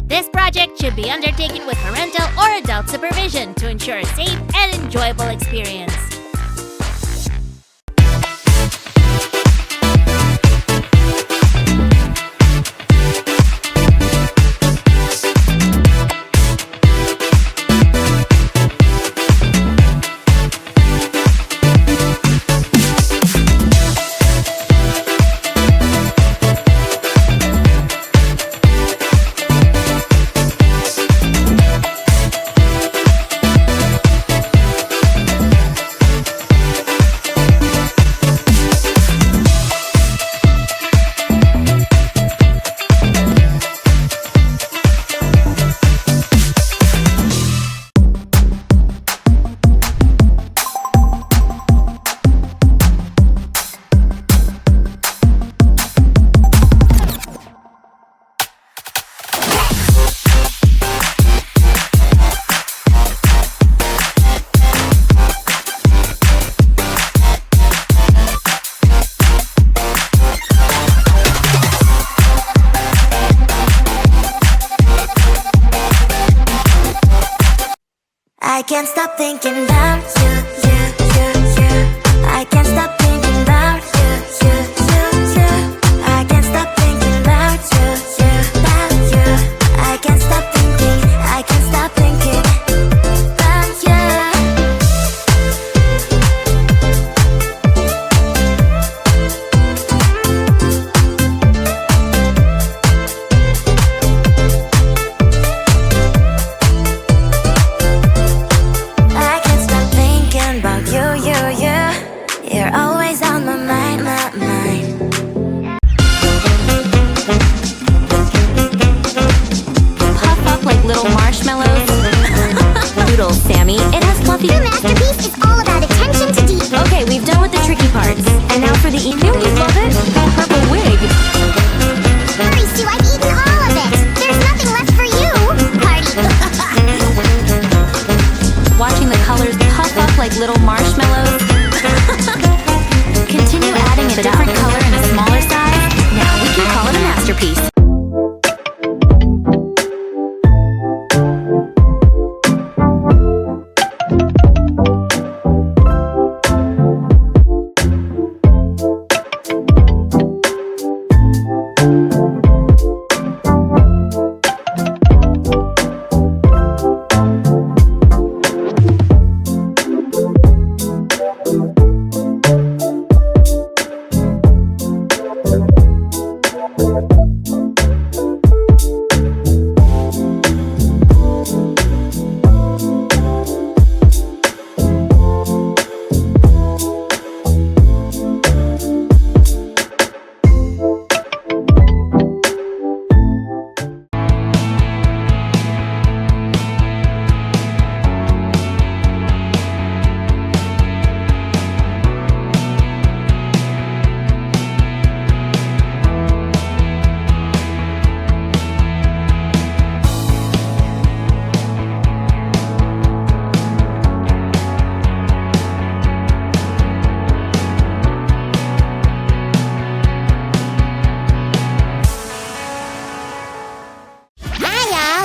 This project should be undertaken with parental or adult supervision to ensure a safe and enjoyable experience. I can't stop thinking about you. I can't stop thinking about you. I can't stop thinking about you. I can't stop thinking. I can't stop thinking about you. I can't stop thinking about you. You're always on my mind, Puff up like little marshmallows. Doodle, Sammy. It has fluffy. Your masterpiece is all about attention to detail. Okay, we've done with the tricky parts. And now for the email. You love it? That purple wig. Hurry, Sue, I've eaten all of it. There's nothing left for you. Party. Watching the colors puff up like little marshmallows. Continue adding a different color in a smaller size. Now we can call it a masterpiece.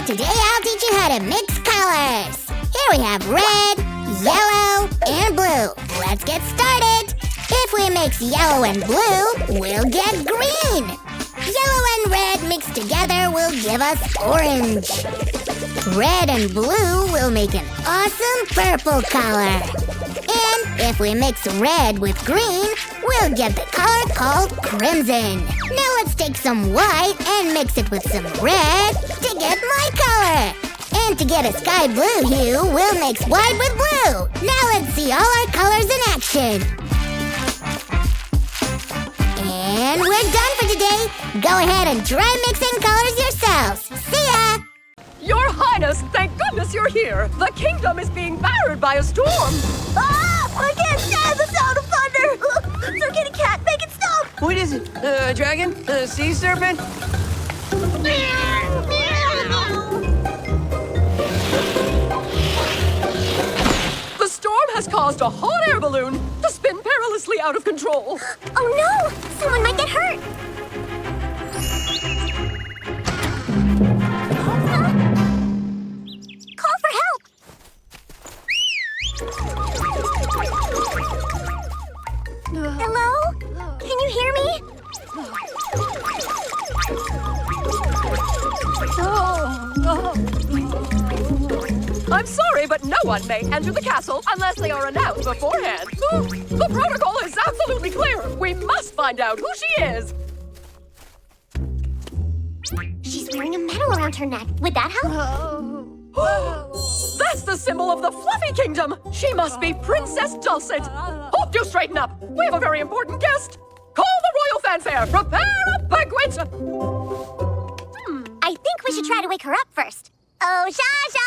Today I'll teach you how to mix colors. Here we have red, yellow, and blue. Let's get started. If we mix yellow and blue, we'll get green. Yellow and red mixed together will give us orange. Red and blue will make an awesome purple color. And if we mix red with green, we'll get the color called crimson. Now let's take some white and mix it with some red to get my color. And to get a sky blue hue, we'll mix white with blue. Now let's see all our colors in action. And we're done for today. Go ahead and try mixing colors yourselves. See ya! Your Highness, thank goodness you're here. The kingdom is being battered by a storm. Ah! I can't stand the sound of thunder! Sir Kitty Cat, make it stop! What is it? A dragon? A sea serpent? The storm has caused a hot air balloon to spin perilously out of control. Oh no! Someone might get hurt! I'm sorry, but no one may enter the castle unless they are announced beforehand. The protocol is absolutely clear. We must find out who she is. She's wearing a medal around her neck. Would that help? That's the symbol of the Fluffy Kingdom. She must be Princess Dulcet. Oh, do straighten up. We have a very important guest. Call the royal fanfare. Prepare a banquet. I think we should try to wake her up first. Oh, Shasha!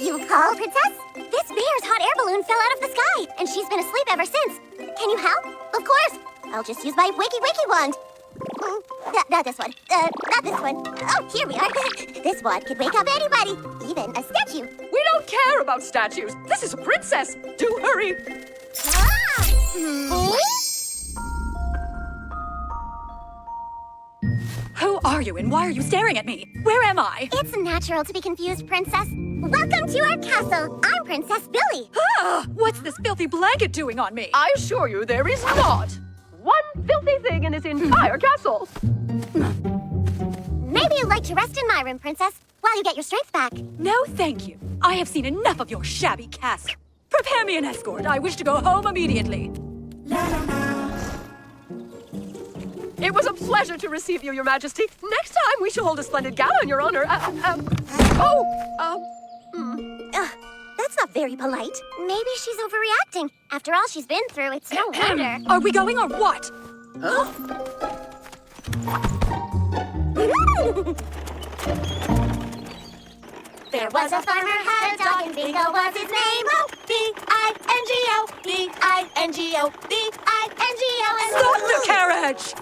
You called, Princess? This bear's hot air balloon fell out of the sky, and she's been asleep ever since. Can you help? Of course. I'll just use my wakey wand. Not this one. Not this one. Oh, here we are. This wand could wake up anybody, even a statue. We don't care about statues. This is a princess. Do hurry. Who are you and why are you staring at me? Where am I? It's natural to be confused, Princess. Welcome to our castle. I'm Princess Billy. Ah, what's this filthy blanket doing on me? I assure you there is not one filthy thing in this entire castle. Maybe you'd like to rest in my room, Princess, while you get your strength back. No, thank you. I have seen enough of your shabby castle. Prepare me an escort. I wish to go home immediately. It was a pleasure to receive you, Your Majesty. Next time we shall hold a splendid gala in your honor. That's not very polite. Maybe she's overreacting. After all she's been through, it's no wonder. Are we going or what? There was a farmer, had a dog, and Bingo was his name. Oh, B-I-N-G-O, B-I-N-G-O, B-I-N-G-O. Stop the carriage!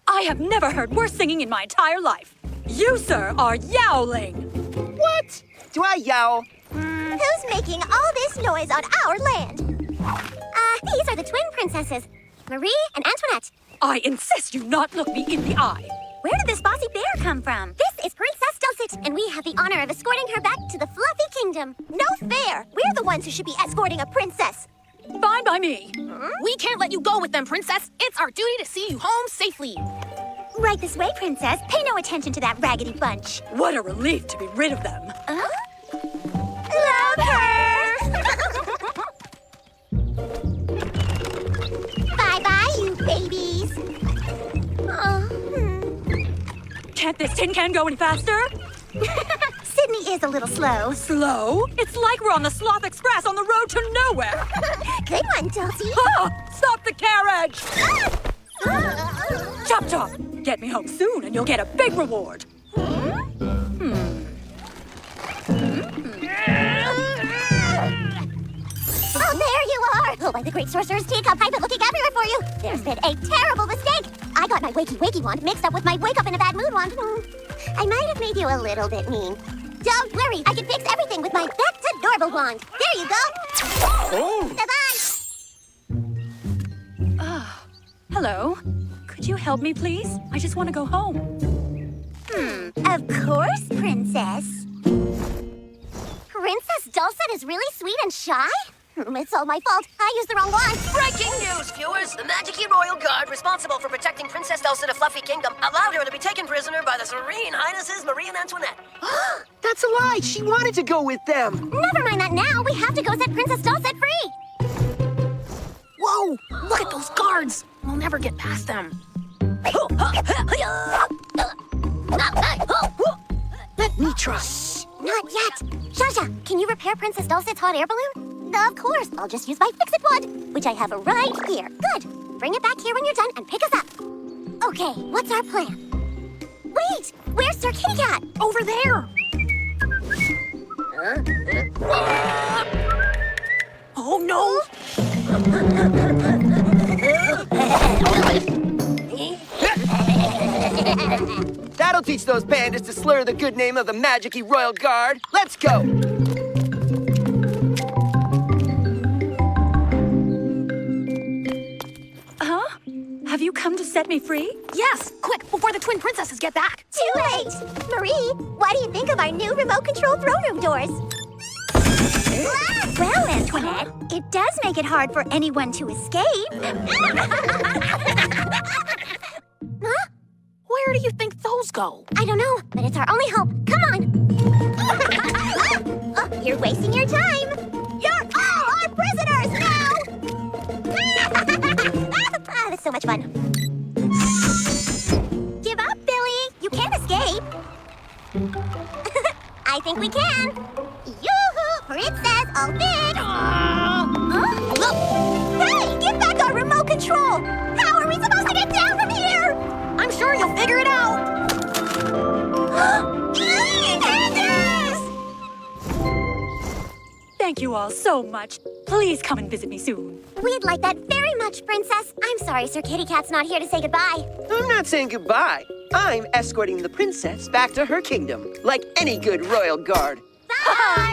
I have never heard worse singing in my entire life. You, sir, are yowling. What? Do I yowl? Who's making all this noise on our land? These are the twin princesses, Marie and Antoinette. I insist you not look me in the eye. Where did this bossy bear come from? This is Princess Dulcet, and we have the honor of escorting her back to the Fluffy Kingdom. No fair! We're the ones who should be escorting a princess. Fine by me. We can't let you go with them, Princess. It's our duty to see you home safely. Right this way, Princess. Pay no attention to that raggedy bunch. What a relief to be rid of them. Love her! Bye-bye, you babies. Can't this tin can go any faster? Sydney is a little slow. Slow? It's like we're on the Sloth Express on the road to nowhere. Good one, Dulcie. Ah, stop the carriage! Chop Chop, get me home soon and you'll get a big reward. Oh, there you are! Oh, by the great sorcerer's teacup, I've been looking everywhere for you. There's been a terrible mistake. I got my wakey wand mixed up with my wake up in a bad mood wand. I might have made you a little bit mean. Don't worry, I can fix everything with my back to normal wand. There you go. Oh. Bye-bye. Hello. Could you help me, please? I just want to go home. Of course, Princess. Princess Dulcet is really sweet and shy? It's all my fault. I used the wrong wand. Breaking news, viewers! The Magic Royal Guard responsible for protecting Princess Dulcet of Fluffy Kingdom allowed her to be taken prisoner by the Serene Highnesses Marie and Antoinette. That's a lie. She wanted to go with them. Never mind that now. We have to go set Princess Dulcet free. Whoa! Look at those guards! We'll never get past them. Let me try. Not yet. Shasha, can you repair Princess Dulcet's hot air balloon? Of course. I'll just use my fix-it wand, which I have right here. Good. Bring it back here when you're done and pick us up. Okay, what's our plan? Wait! Where's Sir Kitty Cat? Over there! Oh no! That'll teach those pandas to slur the good name of the Magic Royal Guard. Let's go. Huh? Have you come to set me free? Yes! Quick, before the twin princesses get back! Too late! Marie, what do you think of our new remote-control throne room doors? Well, Antoinette, it does make it hard for anyone to escape. Where do you think those go? I don't know, but it's our only hope. Come on. Oh, you're wasting your time. You're all our prisoners now. That's so much fun. Give up, Billy. You can't escape. I think we can. Yoo-hoo! Princess Olympic! Hey, give back our remote control! How are we supposed to get down from here? I'm sure you'll figure it out. Candace! Thank you all so much. Please come and visit me soon. We'd like that very much, Princess. I'm sorry Sir Kitty Cat's not here to say goodbye. I'm not saying goodbye. I'm escorting the princess back to her kingdom, like any good royal guard. Bye!